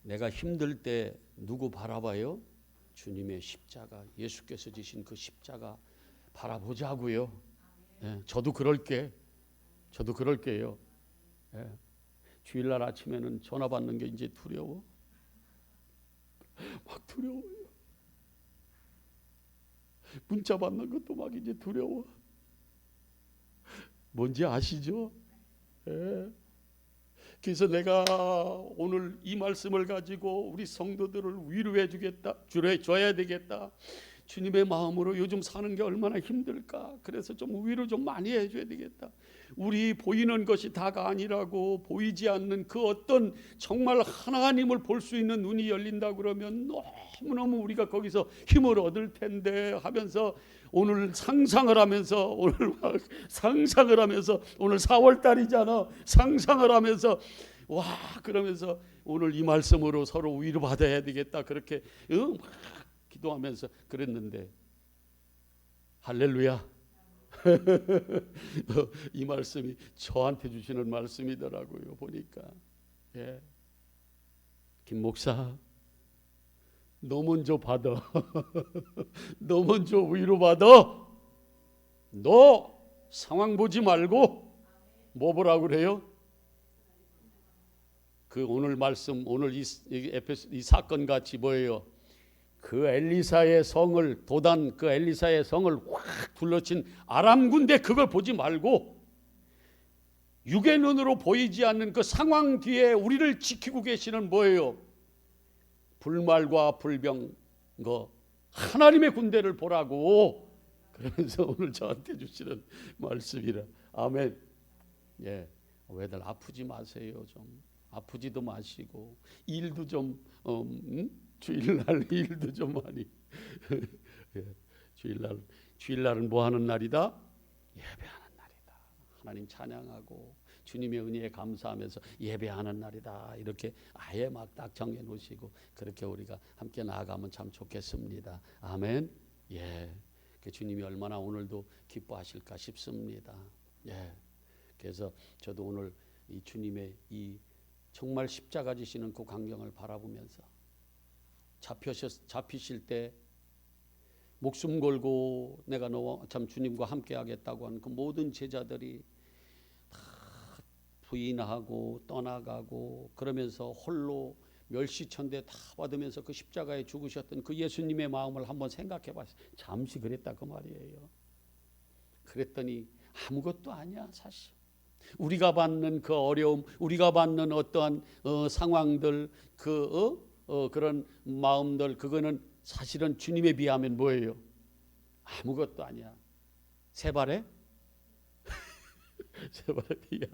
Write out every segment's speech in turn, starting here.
내가 힘들 때 누구 바라봐요? 주님의 십자가, 예수께서 지신 그 십자가 바라보자고요. 예, 저도 그럴게요. 예, 주일날 아침에는 전화 받는 게 이제 두려워. 막 두려워요. 문자 받는 것도 막 이제 두려워. 뭔지 아시죠? 예. 그래서 내가 오늘 이 말씀을 가지고 우리 성도들을 위로해 주겠다, 줘야 되겠다. 주님의 마음으로 요즘 사는 게 얼마나 힘들까. 그래서 좀 위로 좀 많이 해줘야 되겠다. 우리 보이는 것이 다가 아니라고, 보이지 않는 그 어떤 정말 하나님을 볼 수 있는 눈이 열린다 그러면 너무너무 우리가 거기서 힘을 얻을 텐데 하면서 오늘 상상을 하면서 오늘 4월 달이잖아. 상상을 하면서 와 그러면서 오늘 이 말씀으로 서로 위로받아야 되겠다 그렇게 막 기도하면서 그랬는데 할렐루야. 이 말씀이 저한테 주시는 말씀이더라고요. 보니까 예. 김 목사 너 먼저 받아. 너 먼저 위로받아. 너 상황 보지 말고 뭐 보라고 그래요? 그 오늘 말씀, 오늘 이 사건 같이 뭐예요? 그 엘리사의 성을, 도단 그 엘리사의 성을 확 둘러친 아람 군대, 그걸 보지 말고 육의 눈으로 보이지 않는 그 상황 뒤에 우리를 지키고 계시는 뭐예요? 불말과 불병 거 하나님의 군대를 보라고. 그러면서 오늘 저한테 주시는 말씀이라. 아멘. 예, 왜들 아프지 마세요. 좀 아프지도 마시고 일도 좀 주일날 일도 좀 많이. 예, 주일날은 뭐 하는 날이다? 예배하는 날이다. 하나님 찬양하고 주님의 은혜에 감사하면서 예배하는 날이다. 이렇게 아예 막 딱 정해 놓으시고 그렇게 우리가 함께 나아가면 참 좋겠습니다. 아멘. 예, 주님이 얼마나 오늘도 기뻐하실까 싶습니다. 예, 그래서 저도 오늘 이 주님의 이 정말 십자가 지시는 그 광경을 바라보면서 잡히실 때 목숨 걸고 내가 너와 참 주님과 함께 하겠다고 하는 그 모든 제자들이 다 부인하고 떠나가고 그러면서 홀로 멸시천대 다 받으면서 그 십자가에 죽으셨던 그 예수님의 마음을 한번 생각해 봤어요. 잠시 그랬다 그 말이에요. 그랬더니 아무것도 아니야 사실. 우리가 받는 그 어려움, 우리가 받는 어떠한 상황들, 그런 마음들, 그거는 사실은 주님에 비하면 뭐예요? 아무것도 아니야. 세 발에 비야.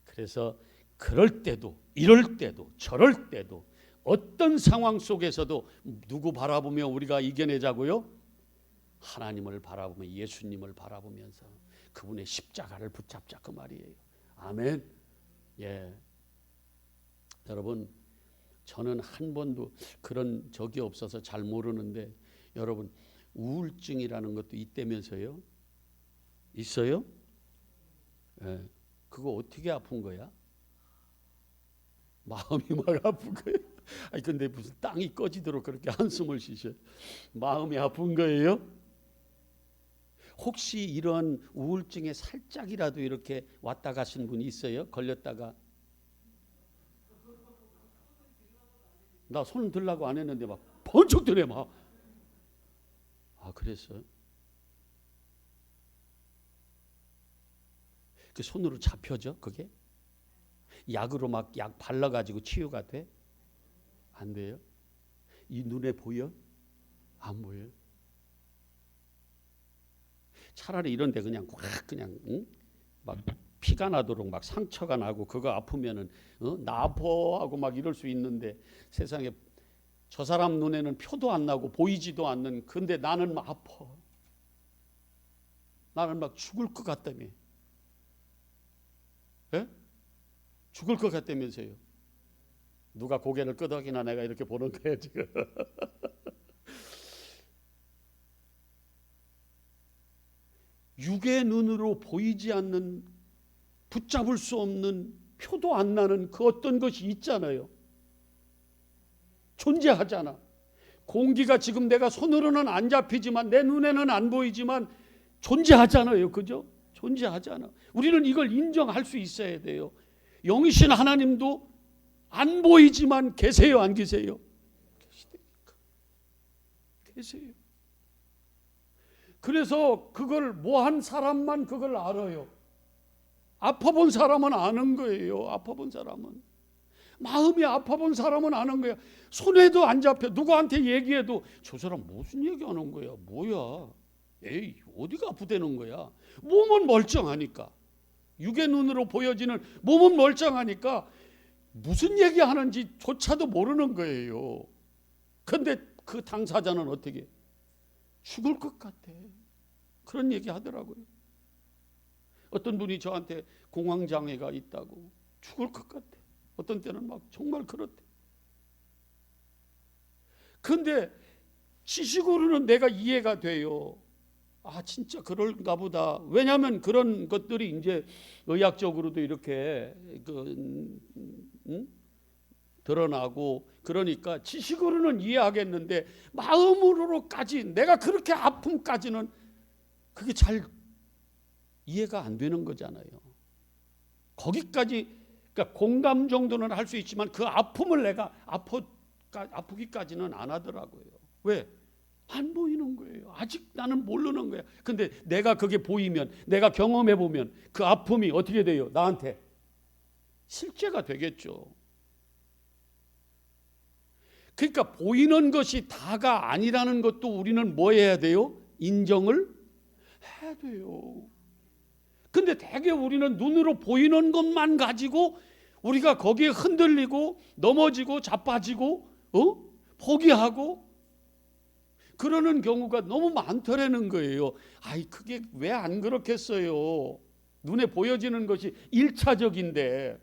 그래서 그럴 때도, 이럴 때도, 저럴 때도, 어떤 상황 속에서도 누구 바라보며 우리가 이겨내자고요? 하나님을 바라보며, 예수님을 바라보면서 그분의 십자가를 붙잡자 그 말이에요. 아멘. 예, 여러분, 저는 한 번도 그런 적이 없어서 잘 모르는데 여러분 우울증이라는 것도 있다면서요? 있어요? 예, 그거 어떻게 아픈 거야? 마음이 막 아픈 거예요. 아니 근데 무슨 땅이 꺼지도록 그렇게 한숨을 쉬셔? 마음이 아픈 거예요? 혹시 이런 우울증에 살짝이라도 이렇게 왔다 가신 분이 있어요? 걸렸다가 나 손 들라고 안 했는데 막 번쩍 드네 막. 아 그랬어요? 그 손으로 잡혀져 그게? 약으로 막 약 발라가지고 치유가 돼? 안 돼요? 이 눈에 보여? 안 보여요? 차라리 이런데 그냥 확 그냥 막 피가 나도록 막 상처가 나고 그거 아프면은 나 아파 하고 막 이럴 수 있는데 세상에 저 사람 눈에는 표도 안 나고 보이지도 않는 근데 나는 막 아파. 나는 막 죽을 것 같다며. 예? 죽을 것 같다면서요. 누가 고개를 끄덕이나 내가 이렇게 보는 거예요 지금. 육의 눈으로 보이지 않는 붙잡을 수 없는 표도 안 나는 그 어떤 것이 있잖아요. 존재하잖아. 공기가 지금 내가 손으로는 안 잡히지만 내 눈에는 안 보이지만 존재하잖아요. 그죠? 존재하잖아. 우리는 이걸 인정할 수 있어야 돼요. 영이신 하나님도 안 보이지만 계세요, 안 계세요? 계세요. 그래서 그걸 뭐 한 사람만 그걸 알아요. 아파본 사람은 아는 거예요. 아파본 사람은. 마음이 아파본 사람은 아는 거야. 손에도 안 잡혀. 누구한테 얘기해도 저 사람 무슨 얘기하는 거야? 뭐야? 에이, 어디가 아프다는 거야? 몸은 멀쩡하니까. 육의 눈으로 보여지는 몸은 멀쩡하니까 무슨 얘기하는지 조차도 모르는 거예요. 그런데 그 당사자는 어떻게? 죽을 것 같아. 그런 얘기 하더라고요. 어떤 분이 저한테 공황장애가 있다고 죽을 것 같아. 어떤 때는 막 정말 그렇대. 그런데 지식으로는 내가 이해가 돼요. 아, 진짜 그런가 보다. 왜냐하면 그런 것들이 이제 의학적으로도 이렇게 드러나고 그러니까 지식으로는 이해하겠는데 마음으로까지 내가 그렇게 아픔까지는 그게 잘 이해가 안 되는 거잖아요. 거기까지 그러니까 공감 정도는 할 수 있지만 그 아픔을 내가 아프기까지는 안 하더라고요. 왜? 안 보이는 거예요. 아직 나는 모르는 거야. 근데 내가 그게 보이면, 내가 경험해 보면 그 아픔이 어떻게 돼요? 나한테 실제가 되겠죠. 그러니까 보이는 것이 다가 아니라는 것도 우리는 뭐 해야 돼요? 인정을 해야 돼요. 근데 대개 우리는 눈으로 보이는 것만 가지고 우리가 거기에 흔들리고 넘어지고 자빠지고 포기하고 그러는 경우가 너무 많더라는 거예요. 아이, 그게 왜 안 그렇겠어요? 눈에 보여지는 것이 1차적인데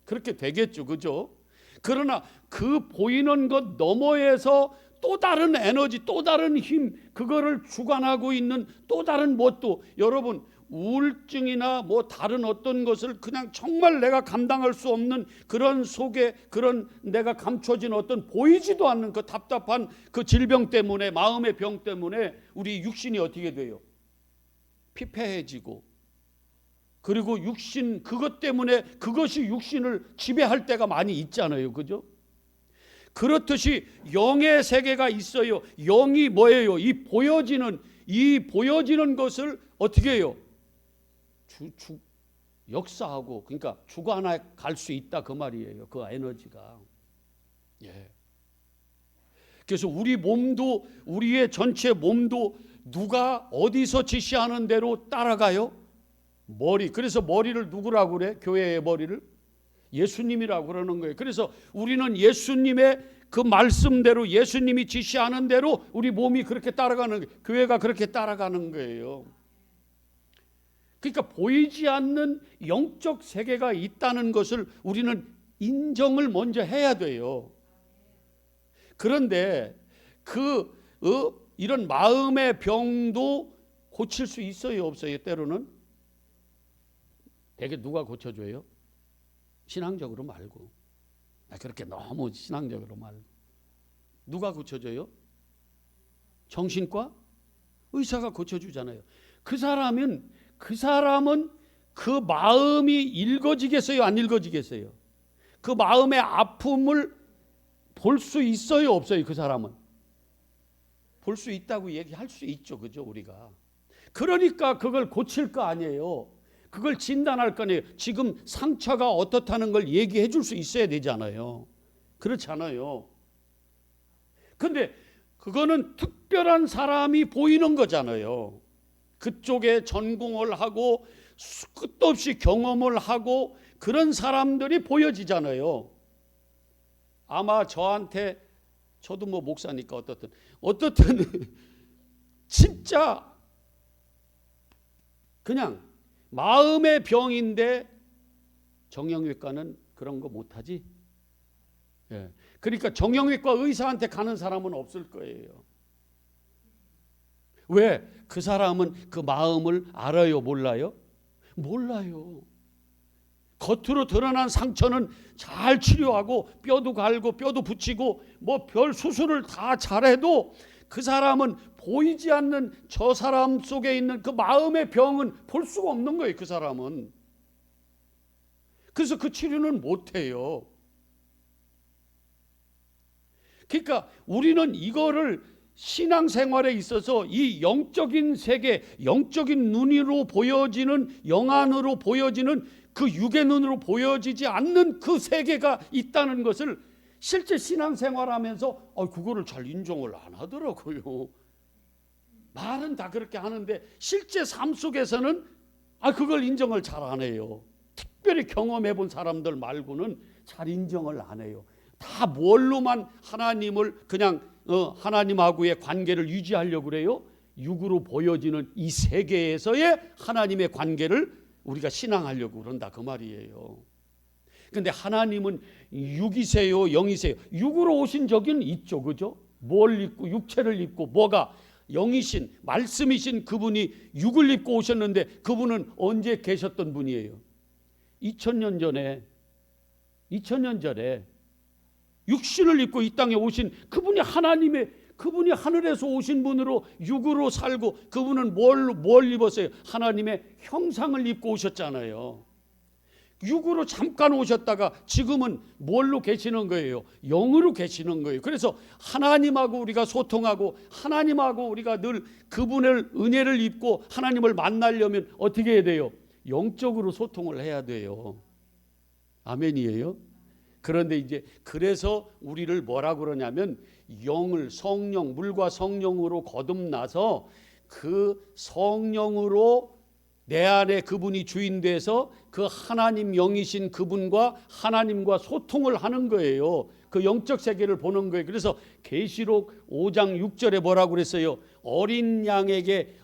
그렇게 되겠죠. 그죠? 그러나 그 보이는 것 너머에서 또 다른 에너지, 또 다른 힘, 그거를 주관하고 있는 또 다른 뭣도, 여러분, 우울증이나 뭐 다른 어떤 것을 그냥 정말 내가 감당할 수 없는 그런 속에 그런 내가 감춰진 어떤 보이지도 않는 그 답답한 그 질병 때문에, 마음의 병 때문에 우리 육신이 어떻게 돼요? 피폐해지고, 그리고 육신 그것 때문에 그것이 육신을 지배할 때가 많이 있잖아요. 그죠? 그렇듯이 영의 세계가 있어요. 영이 뭐예요? 이 보여지는 것을 어떻게 해요? 역사하고, 그러니까 주관해 갈 수 있다 그 말이에요. 그 에너지가. 예. 그래서 우리 몸도, 우리의 전체 몸도 누가 어디서 지시하는 대로 따라가요? 머리. 그래서 머리를 누구라고 그래? 교회의 머리를 예수님이라고 그러는 거예요. 그래서 우리는 예수님의 그 말씀대로, 예수님이 지시하는 대로 우리 몸이 그렇게 따라가는 거예요. 교회가 그렇게 따라가는 거예요. 그러니까 보이지 않는 영적 세계가 있다는 것을 우리는 인정을 먼저 해야 돼요. 그런데 이런 마음의 병도 고칠 수 있어요, 없어요? 때로는 되게 누가 고쳐줘요? 신앙적으로 말고, 그렇게 너무 신앙적으로 말고 누가 고쳐줘요? 정신과 의사가 고쳐주잖아요. 그 사람은 그 마음이 읽어지겠어요, 안 읽어지겠어요? 그 마음의 아픔을 볼 수 있어요, 없어요? 그 사람은 볼 수 있다고 얘기할 수 있죠. 그죠? 우리가. 그러니까 그걸 고칠 거 아니에요. 그걸 진단할 거 아니에요. 지금 상처가 어떻다는 걸 얘기해 줄 수 있어야 되잖아요. 그렇잖아요. 근데 그거는 특별한 사람이 보이는 거잖아요. 그쪽에 전공을 하고 끝도 없이 경험을 하고 그런 사람들이 보여지잖아요. 아마 저한테, 저도 뭐 목사니까 어떻든 진짜 그냥 마음의 병인데 정형외과는 그런 거 못하지. 예. 그러니까 정형외과 의사한테 가는 사람은 없을 거예요. 왜? 그 사람은 그 마음을 알아요, 몰라요? 몰라요. 겉으로 드러난 상처는 잘 치료하고 뼈도 갈고 뼈도 붙이고 뭐 별 수술을 다 잘해도 그 사람은 보이지 않는 저 사람 속에 있는 그 마음의 병은 볼 수가 없는 거예요. 그 사람은. 그래서 그 치료는 못해요. 그러니까 우리는 이거를 신앙생활에 있어서 이 영적인 세계, 영적인 눈으로 보여지는, 영안으로 보여지는 그 육의 눈으로 보여지지 않는 그 세계가 있다는 것을 실제 신앙생활하면서 그거를 잘 인정을 안 하더라고요. 말은 다 그렇게 하는데 실제 삶 속에서는 그걸 인정을 잘 안 해요. 특별히 경험해 본 사람들 말고는 잘 인정을 안 해요. 다 뭘로만 하나님을 그냥 하나님하고의 관계를 유지하려고 그래요? 육으로 보여지는 이 세계에서의 하나님의 관계를 우리가 신앙하려고 그런다 그 말이에요. 근데 하나님은 육이세요, 영이세요? 육으로 오신 적은 있죠, 그죠? 뭘 입고 육체를 입고 뭐가 영이신 말씀이신 그분이 육을 입고 오셨는데 그분은 언제 계셨던 분이에요? 2000년 전에 육신을 입고 이 땅에 오신 그분이 그분이 하늘에서 오신 분으로 육으로 살고 그분은 뭘 입었어요? 하나님의 형상을 입고 오셨잖아요. 육으로 잠깐 오셨다가 지금은 뭘로 계시는 거예요? 영으로 계시는 거예요. 그래서 하나님하고 우리가 소통하고 하나님하고 우리가 늘 그분의 은혜를 입고 하나님을 만나려면 어떻게 해야 돼요? 영적으로 소통을 해야 돼요. 아멘이에요. 그런데 이제 그래서 우리를 뭐라 그러냐면 영을 성령, 물과 성령으로 거듭나서 그 성령으로 내 안에 그분이 주인 돼서 그 하나님 영이신 그분과 하나님과 소통을 하는 거예요. 그 영적 세계를 보는 거예요. 그래서 계시록 5장 6절에 뭐라고 그랬어요? 어린 양에게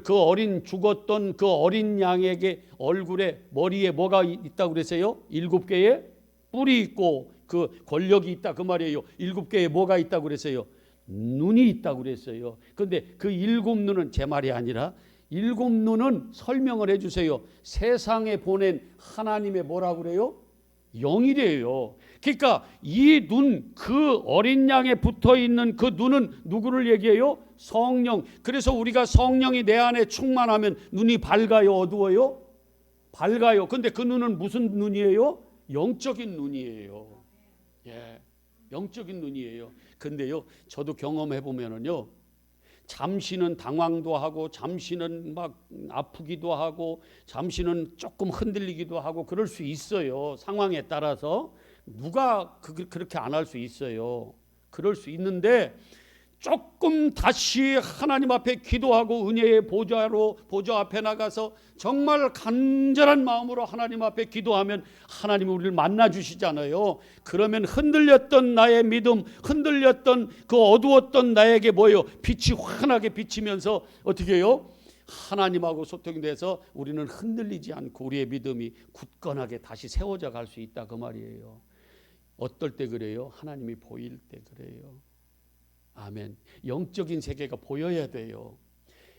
그 어린 죽었던 그 어린 양에게 얼굴에 머리에 뭐가 있다고 그랬어요? 7개의 뿔이 있고 그 권력이 있다 그 말이에요. 7개의 뭐가 있다고 그랬어요? 눈이 있다고 그랬어요. 그런데 그 7눈은 제 말이 아니라 7눈은 설명을 해주세요. 세상에 보낸 하나님의 뭐라고 그래요? 영이래요. 그러니까 이 눈, 그 어린 양에 붙어있는 그 눈은 누구를 얘기해요? 성령. 그래서 우리가 성령이 내 안에 충만하면 눈이 밝아요, 어두워요? 밝아요. 근데 그 눈은 무슨 눈이에요? 영적인 눈이에요. 예, 영적인 눈이에요. 근데요, 저도 경험해 보면은요, 잠시는 당황도 하고, 잠시는 막 아프기도 하고, 잠시는 조금 흔들리기도 하고, 그럴 수 있어요. 상황에 따라서 누가 그렇게 안 할 수 있어요. 그럴 수 있는데 조금 다시 하나님 앞에 기도하고 은혜의 보좌 앞에 나가서 정말 간절한 마음으로 하나님 앞에 기도하면 하나님이 우리를 만나 주시잖아요. 그러면 흔들렸던 나의 믿음, 흔들렸던 그 어두웠던 나에게 뭐예요? 빛이 환하게 비치면서 어떻게 해요? 하나님하고 소통이 돼서 우리는 흔들리지 않고 우리의 믿음이 굳건하게 다시 세워져 갈 수 있다 그 말이에요. 어떨 때 그래요? 하나님이 보일 때 그래요. 아멘. 영적인 세계가 보여야 돼요.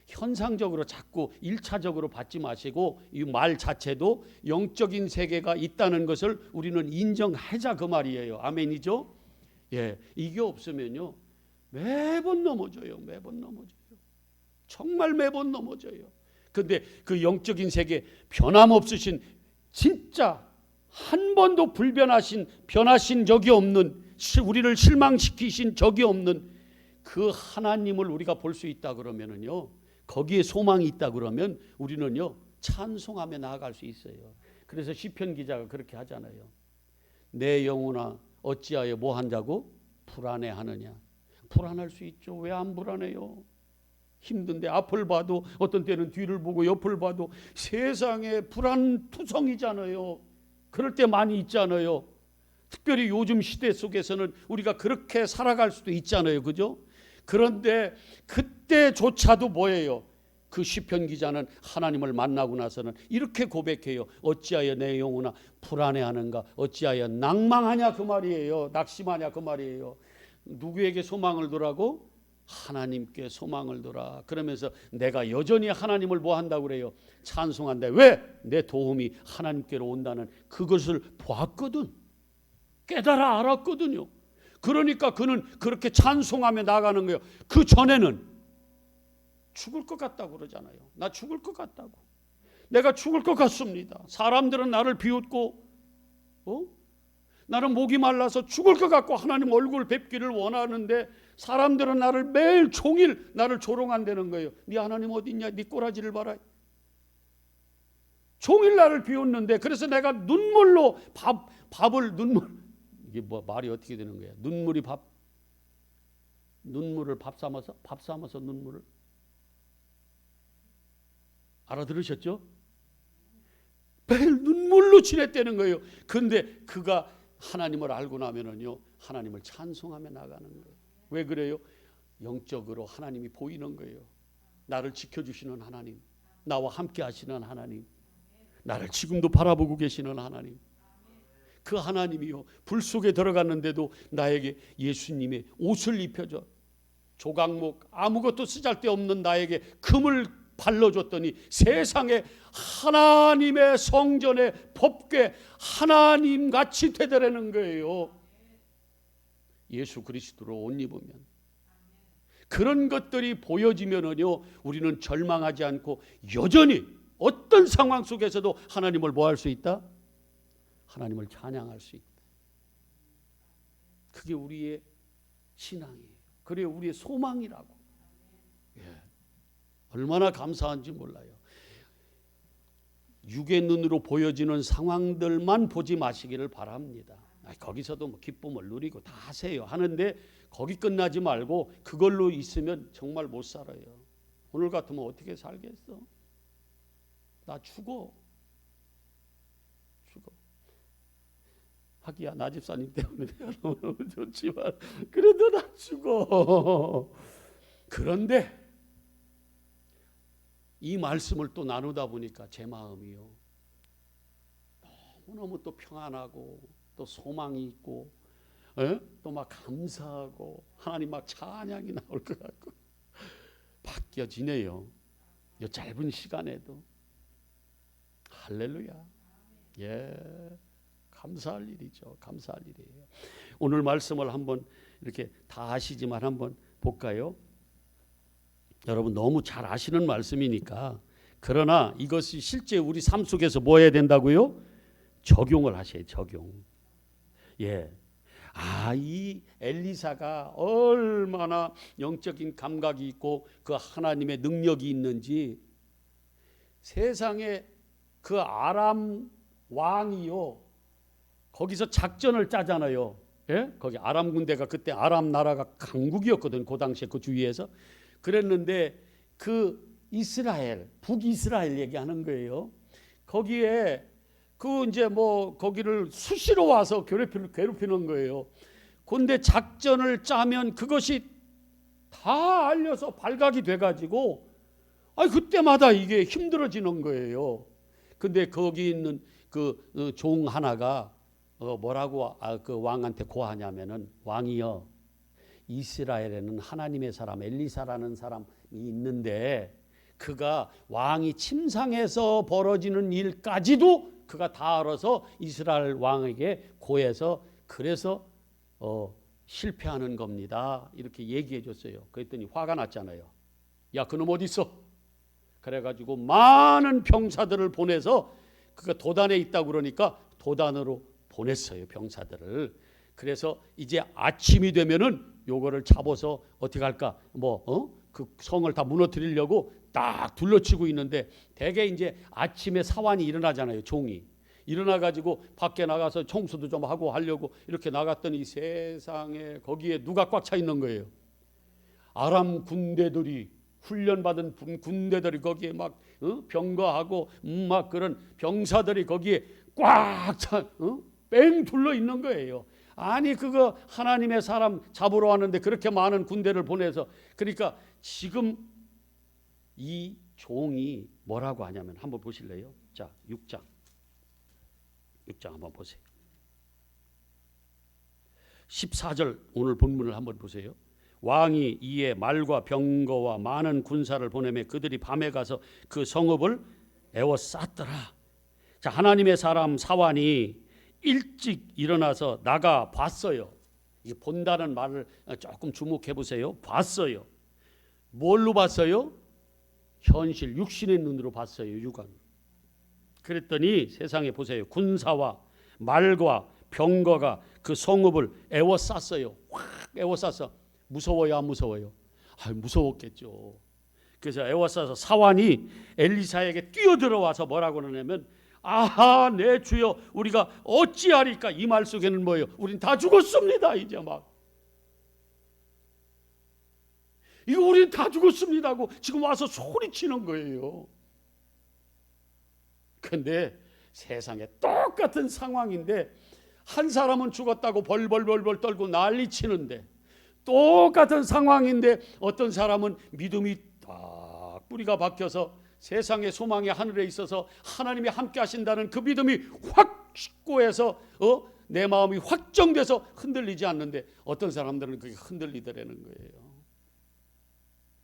현상적으로 자꾸 1차적으로 받지 마시고 이 말 자체도 영적인 세계가 있다는 것을 우리는 인정하자 그 말이에요. 아멘이죠? 예, 이게 없으면요 매번 넘어져요. 정말 매번 넘어져요. 근데 그 영적인 세계 변함없으신 진짜 한 번도 변하신 적이 없는 우리를 실망시키신 적이 없는 그 하나님을 우리가 볼 수 있다 그러면은요, 거기에 소망이 있다 그러면 우리는요 찬송하며 나아갈 수 있어요. 그래서 시편 기자가 그렇게 하잖아요. 내 영혼아 어찌하여 뭐 한다고 불안해하느냐. 불안할 수 있죠. 왜 안 불안해요? 힘든데 앞을 봐도 어떤 때는 뒤를 보고 옆을 봐도 세상에 불안투성이잖아요. 그럴 때 많이 있잖아요. 특별히 요즘 시대 속에서는 우리가 그렇게 살아갈 수도 있잖아요. 그죠? 그런데 그때조차도 뭐예요? 그 시편 기자는 하나님을 만나고 나서는 이렇게 고백해요. 어찌하여 내 영혼아 불안해하는가? 어찌하여 낭망하냐 그 말이에요. 낙심하냐 그 말이에요. 누구에게 소망을 두라고? 하나님께 소망을 둬라. 그러면서 내가 여전히 하나님을 뭐 한다고 그래요? 찬송한다. 왜? 내 도움이 하나님께로 온다는 그것을 보았거든. 깨달아 알았거든요. 그러니까 그는 그렇게 찬송하며 나가는 거예요. 그 전에는 죽을 것 같다고 그러잖아요. 나 죽을 것 같다고. 내가 죽을 것 같습니다. 사람들은 나를 비웃고 나는 목이 말라서 죽을 것 같고 하나님 얼굴 뵙기를 원하는데 사람들은 나를 매일 종일 나를 조롱한다는 거예요. 네 하나님 어디 있냐? 네 꼬라지를 봐라. 종일 나를 비웃는데 그래서 내가 눈물로 밥을 눈물 이게 뭐 말이 어떻게 되는 거야? 눈물을 밥 삼아서 눈물을 알아들으셨죠? 매일 눈물로 지냈다는 거예요. 그런데 그가 하나님을 알고 나면은요, 하나님을 찬송하며 나가는 거예요. 왜 그래요? 영적으로 하나님이 보이는 거예요. 나를 지켜주시는 하나님, 나와 함께 하시는 하나님, 나를 지금도 바라보고 계시는 하나님. 그 하나님이요, 불 속에 들어갔는데도 나에게 예수님의 옷을 입혀줘. 조각목 아무것도 쓰잘데없는 나에게 금을 발라줬더니 세상에 하나님의 성전의 법궤 하나님같이 되더라는 거예요. 예수 그리스도로 옷 입으면 그런 것들이 보여지면은요, 우리는 절망하지 않고 여전히 어떤 상황 속에서도 하나님을 뭐 할 수 있다? 하나님을 찬양할 수 있다. 그게 우리의 신앙이에요. 그게 우리의 소망이라고. 예. 얼마나 감사한지 몰라요. 육의 눈으로 보여지는 상황들만 보지 마시기를 바랍니다. 거기서도 뭐 기쁨을 누리고 다 하세요. 하는데 거기 끝나지 말고 그걸로 있으면 정말 못 살아요. 오늘 같으면 어떻게 살겠어? 나 죽어. 하기야 나 집사님 때문에 너무 좋지만 그래도 나 죽어. 그런데 이 말씀을 또 나누다 보니까 제 마음이요, 너무너무 또 평안하고 또 소망이 있고 또 막 감사하고 하나님 막 찬양이 나올 것 같고 바뀌어지네요. 이 짧은 시간에도. 할렐루야. 예, 감사할 일이죠. 감사할 일이에요. 오늘 말씀을 한번 이렇게 다 아시지만 한번 볼까요? 여러분 너무 잘 아시는 말씀이니까. 그러나 이것이 실제 우리 삶 속에서 뭐 해야 된다고요? 적용을 하셔야 적용. 예. 이 엘리사가 얼마나 영적인 감각이 있고 그 하나님의 능력이 있는지, 세상에 그 아람 왕이요, 거기서 작전을 짜잖아요. 예? 거기 아람 군대가 그때 아람 나라가 강국이었거든. 그 당시에 그 주위에서. 그랬는데 그 이스라엘, 북이스라엘 얘기하는 거예요. 거기에 그 이제 뭐 거기를 수시로 와서 괴롭히는 거예요. 근데 작전을 짜면 그것이 다 알려서 발각이 돼가지고 그때마다 이게 힘들어지는 거예요. 근데 거기 있는 그 종 하나가 뭐라고 그 왕한테 고하냐면은, 왕이여, 이스라엘에는 하나님의 사람 엘리사라는 사람이 있는데 그가 왕이 침상에서 벌어지는 일까지도 그가 다 알아서 이스라엘 왕에게 고해서 그래서 실패하는 겁니다. 이렇게 얘기해 줬어요. 그랬더니 화가 났잖아요. 야, 그놈 어디 있어? 그래가지고 많은 병사들을 보내서 그가 도단에 있다고 그러니까 도단으로 보냈어요, 병사들을. 그래서 이제 아침이 되면은 요거를 잡아서 어떻게 할까? 그 성을 다 무너뜨리려고 딱 둘러치고 있는데, 대개 이제 아침에 사환이 일어나잖아요. 종이 일어나 가지고 밖에 나가서 청소도 좀 하고 하려고 이렇게 나갔더니 세상에 거기에 누가 꽉 차 있는 거예요? 아람 군대들이, 훈련받은 군대들이 거기에 막 병거하고 막 그런 병사들이 거기에 꽉 차, 뺑 둘러 있는 거예요. 아니 그거 하나님의 사람 잡으러 왔는데 그렇게 많은 군대를 보내서. 그러니까 지금 이 종이 뭐라고 하냐면, 한번 보실래요? 자, 6장 한번 보세요. 14절 오늘 본문을 한번 보세요. 왕이 이에 말과 병거와 많은 군사를 보내매 그들이 밤에 가서 그 성읍을 에워쌌더라. 자, 하나님의 사람 사환이 일찍 일어나서 나가 봤어요. 이 본다는 말을 조금 주목해 보세요. 봤어요. 뭘로 봤어요? 현실, 육신의 눈으로 봤어요. 육안. 그랬더니 세상에 보세요. 군사와 말과 병거가 그 성읍을 에워쌌어요. 확 에워쌌어. 무서워요, 안 무서워요? 무서웠겠죠. 그래서 에워싸서 사환이 엘리사에게 뛰어들어와서 뭐라고 하냐면, 아하, 내 주여, 우리가 어찌하리까? 이 말 속에는 뭐예요? 우린 다 죽었습니다. 이제 막 이거 우린 다 죽었습니다고 지금 와서 소리치는 거예요. 근데 세상에 똑같은 상황인데 한 사람은 죽었다고 벌벌벌벌 떨고 난리치는데, 똑같은 상황인데 어떤 사람은 믿음이 딱 뿌리가 박혀서 세상의 소망이 하늘에 있어서 하나님이 함께 하신다는 그 믿음이 확 식고해서 내 마음이 확정돼서 흔들리지 않는데, 어떤 사람들은 그게 흔들리더라는 거예요.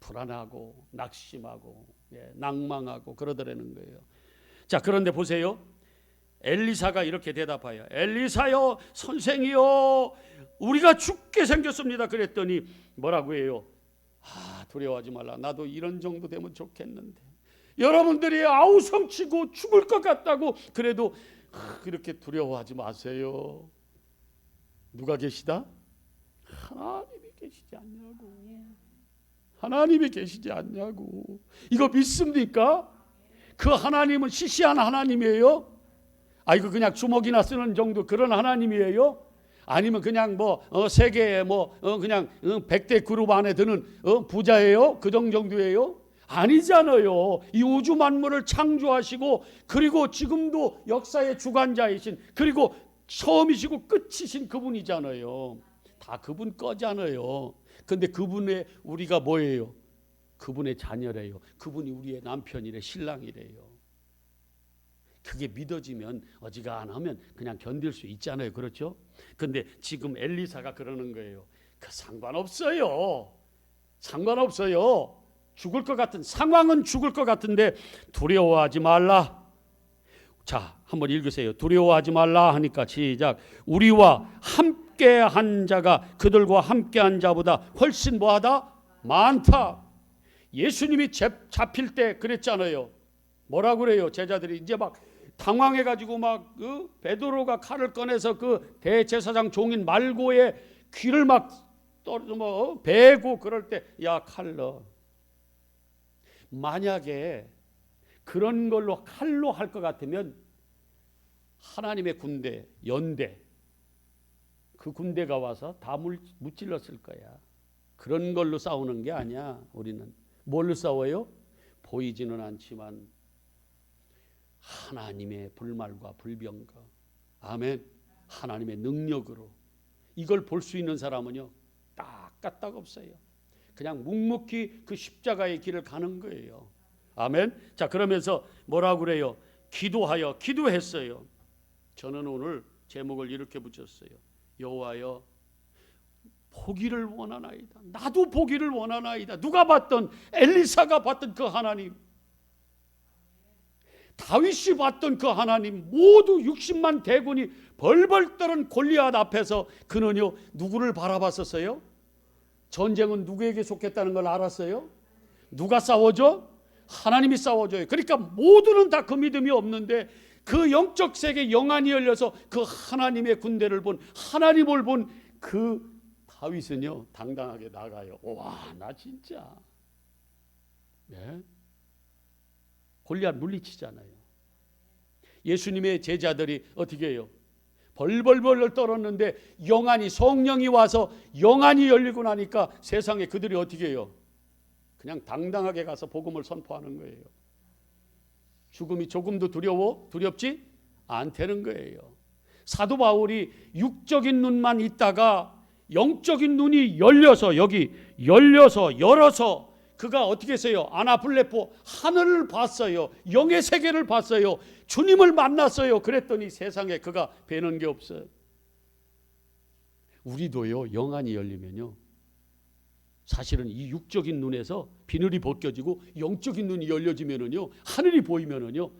불안하고 낙심하고 낭망하고 그러더라는 거예요. 자, 그런데 보세요. 엘리사가 이렇게 대답하여, 엘리사여, 선생이여, 우리가 죽게 생겼습니다. 그랬더니 뭐라고 해요? 두려워하지 말라. 나도 이런 정도 되면 좋겠는데, 여러분들이 아우성치고 죽을 것 같다고 그래도 그렇게 두려워하지 마세요. 누가 계시다? 하나님이 계시지 않냐고. 하나님이 계시지 않냐고. 이거 믿습니까? 그 하나님은 시시한 하나님이에요? 이거 그냥 주먹이나 쓰는 정도 그런 하나님이에요? 아니면 그냥 세계에 그냥 100대 그룹 안에 드는 부자예요? 그 정도예요? 아니잖아요. 이 우주 만물을 창조하시고, 그리고 지금도 역사의 주관자이신, 그리고 처음이시고 끝이신 그분이잖아요. 다 그분 거잖아요. 근데 그분의 우리가 뭐예요? 그분의 자녀래요. 그분이 우리의 남편이래, 신랑이래요. 그게 믿어지면 어지간하면 그냥 견딜 수 있잖아요. 그렇죠? 근데 지금 엘리사가 그러는 거예요. 상관없어요. 상관없어요. 죽을 것 같은 상황은 죽을 것 같은데 두려워하지 말라. 자, 한번 읽으세요. 두려워하지 말라 하니까 시작. 우리와 함께한 자가 그들과 함께한 자보다 훨씬 뭐하다? 많다. 예수님이 잡힐 때 그랬잖아요. 뭐라고 그래요? 제자들이 이제 막 당황해가지고 베드로가 칼을 꺼내서 그 대제사장 종인 말고의 귀를 막 베고 그럴 때, 야, 칼 넣어. 만약에 그런 걸로 칼로 할 것 같으면 하나님의 군대, 연대, 그 군대가 와서 다 무찔렀을 거야. 그런 걸로 싸우는 게 아니야. 우리는 뭘로 싸워요? 보이지는 않지만 하나님의 불말과 불병과, 아멘, 하나님의 능력으로 이걸 볼 수 있는 사람은요 딱 까딱 없어요. 그냥 묵묵히 그 십자가의 길을 가는 거예요. 아멘. 자, 그러면서 뭐라고 그래요? 기도했어요. 저는 오늘 제목을 이렇게 붙였어요. 여호와여, 보기를 원하나이다. 나도 보기를 원하나이다. 누가 봤던, 엘리사가 봤던 그 하나님, 다윗이 봤던 그 하나님, 모두 60만 대군이 벌벌 떠는 골리앗 앞에서 그는요 누구를 바라봤었어요? 전쟁은 누구에게 속했다는 걸 알았어요? 누가 싸워줘? 하나님이 싸워줘요. 그러니까 모두는 다 그 믿음이 없는데 그 영적 세계 영안이 열려서 그 하나님의 군대를 본, 하나님을 본 그 다윗은요 당당하게 나가요. 와, 나 진짜 골리앗 물리치잖아요. 예수님의 제자들이 어떻게 해요? 벌벌벌 떨었는데 영안이, 성령이 와서 영안이 열리고 나니까 세상에 그들이 어떻게 해요? 그냥 당당하게 가서 복음을 선포하는 거예요. 죽음이 조금도 두렵지 않다는 거예요. 사도 바울이 육적인 눈만 있다가 영적인 눈이 열려서, 열어서 그가 어떻게 했어요? 아나플레포 하늘을 봤어요. 영의 세계를 봤어요. 주님을 만났어요. 그랬더니 세상에 그가 배는 게 없어요. 우리도요 영안이 열리면요 사실은 이 육적인 눈에서 비늘이 벗겨지고 영적인 눈이 열려지면은요, 하늘이 보이면은요,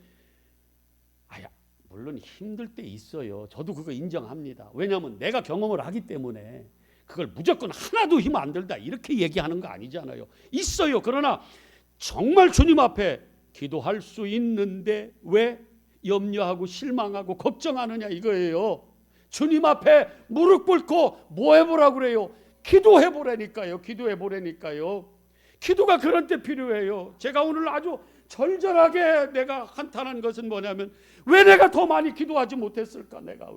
아야, 물론 힘들 때 있어요. 저도 그거 인정합니다. 왜냐하면 내가 경험을 하기 때문에 그걸 무조건 하나도 힘 안 들다 이렇게 얘기하는 거 아니잖아요. 있어요. 그러나 정말 주님 앞에 기도할 수 있는데 왜 염려하고 실망하고 걱정하느냐 이거예요. 주님 앞에 무릎 꿇고 뭐 해보라고 그래요? 기도해보라니까요. 기도해보라니까요. 기도가 그런 때 필요해요. 제가 오늘 아주 절절하게 내가 한탄한 것은 뭐냐면 왜 내가 더 많이 기도하지 못했을까? 내가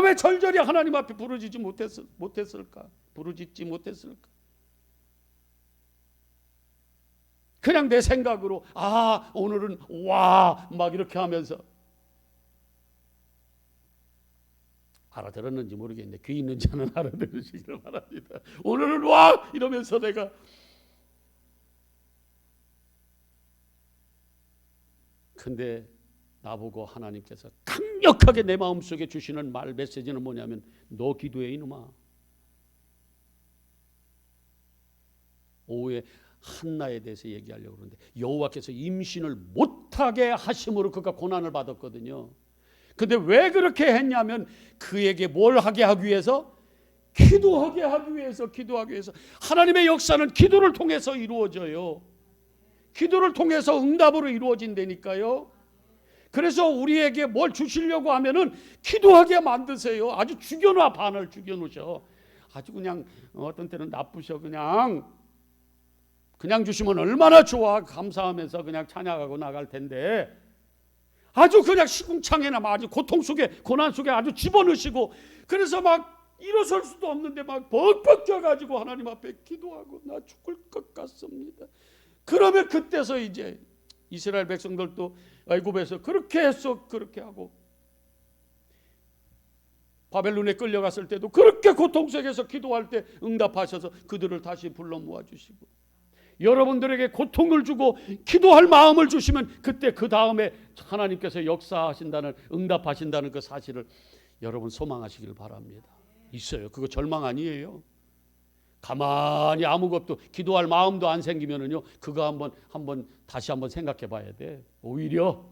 왜 절절히 하나님 앞에 부르짖지 못했을까? 부르짖지 못했을까? 그냥 내 생각으로 오늘은 와 막 이렇게 하면서 알아들었는지 모르겠는데 귀 있는 자는 알아들으시기를 바랍니다. 오늘은 와 이러면서 내가 근데 나보고 하나님께서 강력하게 내 마음속에 주시는 말 메시지는 뭐냐면 너 기도해 이놈아. 오후에 한나에 대해서 얘기하려고 그러는데 여호와께서 임신을 못하게 하심으로 그가 고난을 받았거든요. 근데 왜 그렇게 했냐면 그에게 뭘 하게 하기 위해서? 기도하게 하기 위해서. 하나님의 역사는 기도를 통해서 이루어져요. 기도를 통해서 응답으로 이루어진다니까요. 그래서 우리에게 뭘 주시려고 하면은 기도하게 만드세요. 아주 죽여놔. 반을 죽여놓으셔. 아주 그냥 어떤 때는 나쁘셔. 그냥 주시면 얼마나 좋아. 감사하면서 그냥 찬양하고 나갈 텐데 아주 그냥 시궁창에나 아주 고통 속에 고난 속에 아주 집어넣으시고 그래서 막 일어설 수도 없는데 막 벅벅 쪄가지고 하나님 앞에 기도하고 나 죽을 것 같습니다. 그러면 그때서 이제 이스라엘 백성들도 애굽에서 그렇게 했어. 그렇게 하고 바벨론에 끌려갔을 때도 그렇게 고통 속에서 기도할 때 응답하셔서 그들을 다시 불러 모아주시고 여러분들에게 고통을 주고 기도할 마음을 주시면 그때 그 다음에 하나님께서 역사하신다는 응답하신다는 그 사실을 여러분 소망하시길 바랍니다. 있어요. 그거 절망 아니에요. 가만히 아무것도 기도할 마음도 안 생기면은요 그거 다시 한번 생각해 봐야 돼. 오히려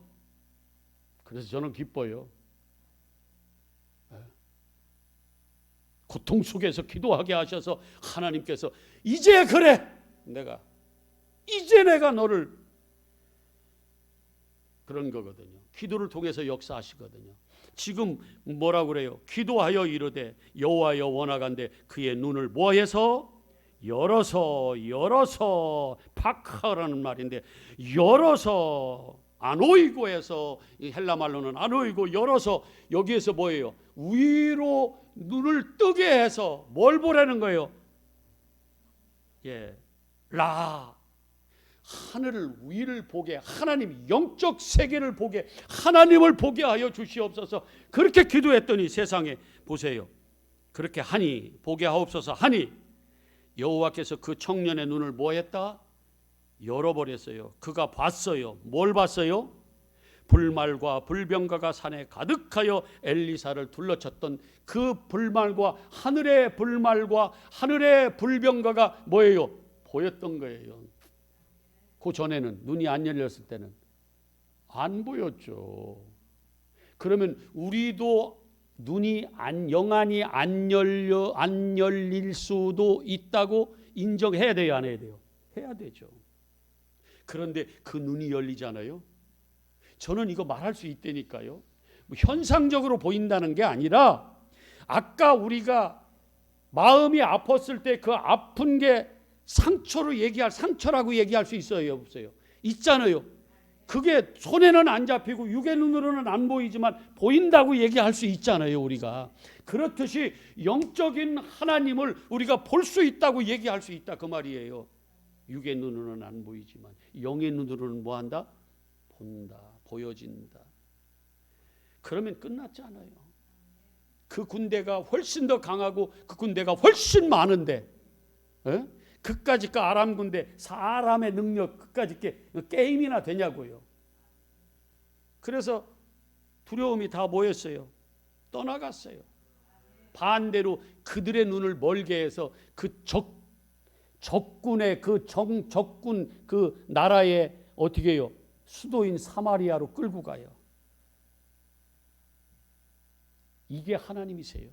그래서 저는 기뻐요. 고통 속에서 기도하게 하셔서 하나님께서 이제 그래 내가 너를 그런 거거든요. 기도를 통해서 역사하시거든요. 지금 뭐라고 그래요? 기도하여 이르되 여호와여 원하간대 그의 눈을 뭐해서? 열어서 파카라는 말인데 열어서 아노이고에서 헬라 말로는 아노이고 열어서 여기에서 뭐예요? 위로 눈을 뜨게 해서 뭘 보라는 거예요? 하늘을 위를 보게 하나님 영적 세계를 보게 하나님을 보게 하여 주시옵소서. 그렇게 기도했더니 세상에 보세요. 그렇게 하니 보게 하옵소서 하니 여호와께서 그 청년의 눈을 뭐 했다? 열어버렸어요. 그가 봤어요. 뭘 봤어요? 불말과 불병가가 산에 가득하여 엘리사를 둘러쳤던 그 불말과 하늘의 불병가가 뭐예요? 보였던 거예요. 그 전에는 눈이 안 열렸을 때는 안 보였죠. 그러면 우리도 눈이 영안이 안 열릴 수도 있다고 인정해야 돼요, 안 해야 돼요? 해야 되죠. 그런데 그 눈이 열리잖아요. 저는 이거 말할 수 있다니까요. 현상적으로 보인다는 게 아니라 아까 우리가 마음이 아팠을 때 그 아픈 게 상처라고 얘기할 수 있어요, 없어요? 있잖아요. 그게 손에는 안 잡히고 육의 눈으로는 안 보이지만 보인다고 얘기할 수 있잖아요, 우리가. 그렇듯이 영적인 하나님을 우리가 볼 수 있다고 얘기할 수 있다 그 말이에요. 육의 눈으로는 안 보이지만 영의 눈으로는 뭐한다? 본다, 보여진다. 그러면 끝났잖아요. 그 군대가 훨씬 더 강하고 그 군대가 훨씬 많은데 그까짓 그 아람 군대 사람의 능력 그까짓 게 게임이나 되냐고요. 그래서 두려움이 다 모였어요. 떠나갔어요. 반대로 그들의 눈을 멀게 해서 그 적 적군의 적군 그 나라의 어떻게 해요? 수도인 사마리아로 끌고 가요. 이게 하나님이세요.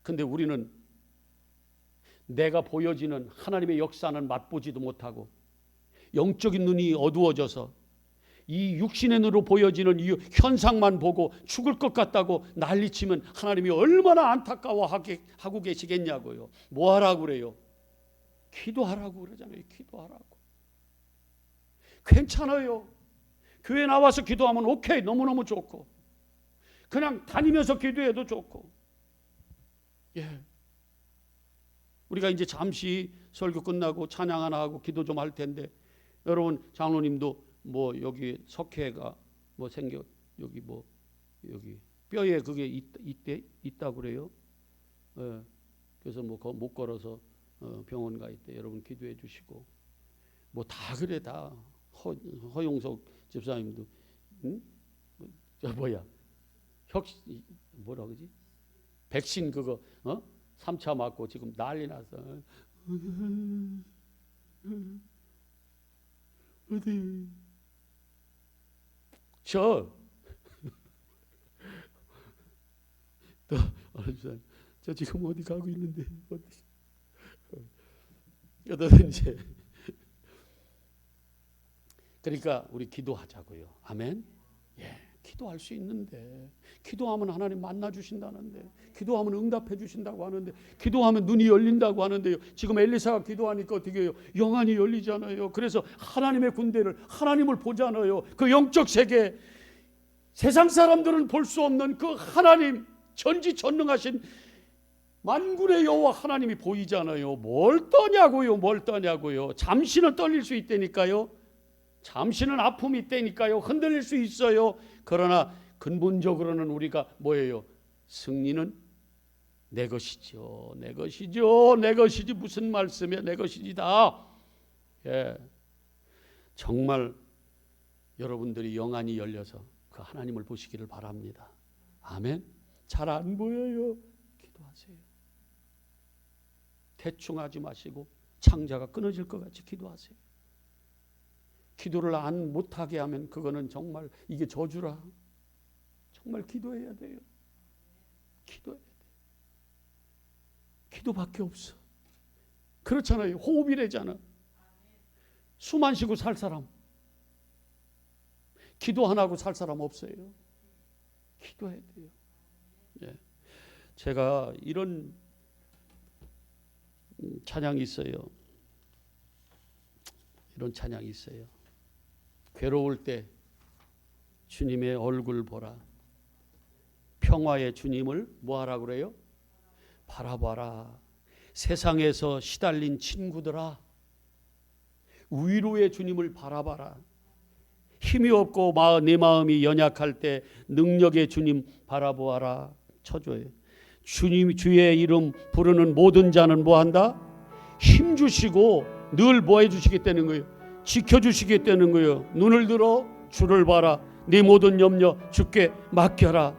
근데 우리는 내가 보여지는 하나님의 역사는 맛보지도 못하고 영적인 눈이 어두워져서 이 육신의 눈으로 보여지는 이 현상만 보고 죽을 것 같다고 난리치면 하나님이 얼마나 안타까워하고 계시겠냐고요. 뭐 하라고 그래요? 기도하라고 그러잖아요. 기도하라고. 괜찮아요. 교회 나와서 기도하면 오케이, 너무너무 좋고 그냥 다니면서 기도해도 좋고. 예. 우리가 이제 잠시 설교 끝나고 찬양 하나 하고 기도 좀 할 텐데, 여러분 장로님도 뭐 여기 석회가 뭐 생겨 여기 뭐 여기 뼈에 그게 있다 그래요. 예. 그래서 뭐 못 걸어서 병원 가 있대. 여러분 기도해 주시고 뭐 다 그래 다. 허용석 집사님도 응? 저 뭐야 뭐라 그러지? 백신 그거 3차 맞고 지금 난리 났어. 어디 저 지금 어디 가고 있는데 어디든지. 그러니까 우리 기도하자고요. 아멘. 예, 기도할 수 있는데, 기도하면 하나님 만나 주신다는데, 기도하면 응답해 주신다고 하는데, 기도하면 눈이 열린다고 하는데요. 지금 엘리사가 기도하니까 어떻게 해요? 영안이 열리잖아요. 그래서 하나님의 군대를, 하나님을 보잖아요. 그 영적 세계, 세상 사람들은 볼 수 없는 그 하나님, 전지전능하신 만군의 여호와 하나님이 보이잖아요. 뭘 떠냐고요. 잠시는 떨릴 수 있다니까요. 잠시는 아픔이 있다니까요. 흔들릴 수 있어요. 그러나 근본적으로는 우리가 뭐예요? 승리는 내 것이죠. 내 것이지. 무슨 말씀이야? 내 것이지다. 예. 정말 여러분들이 영안이 열려서 그 하나님을 보시기를 바랍니다. 아멘. 잘 안 보여요. 기도하세요. 대충 하지 마시고 창자가 끊어질 것 같이 기도하세요. 기도를 안 못하게 하면 그거는 정말 이게 저주라. 정말 기도해야 돼요. 기도해야 돼요. 기도밖에 없어. 그렇잖아요. 호흡이래잖아. 숨 안 쉬고 살 사람, 기도 안 하고 살 사람 없어요. 기도해야 돼요. 예. 제가 이런 찬양이 있어요. 이런 찬양이 있어요. 괴로울 때 주님의 얼굴 보라. 평화의 주님을 뭐하라 그래요? 바라봐라. 세상에서 시달린 친구들아, 위로의 주님을 바라봐라. 힘이 없고 내 마음이 연약할 때 능력의 주님 바라보아라. 쳐줘요. 주님 주의 이름 부르는 모든 자는 뭐한다? 힘 주시고 늘 뭐 해주시겠다는 거예요? 지켜주시겠다는 거예요. 눈을 들어 주를 봐라. 네 모든 염려 주께 맡겨라.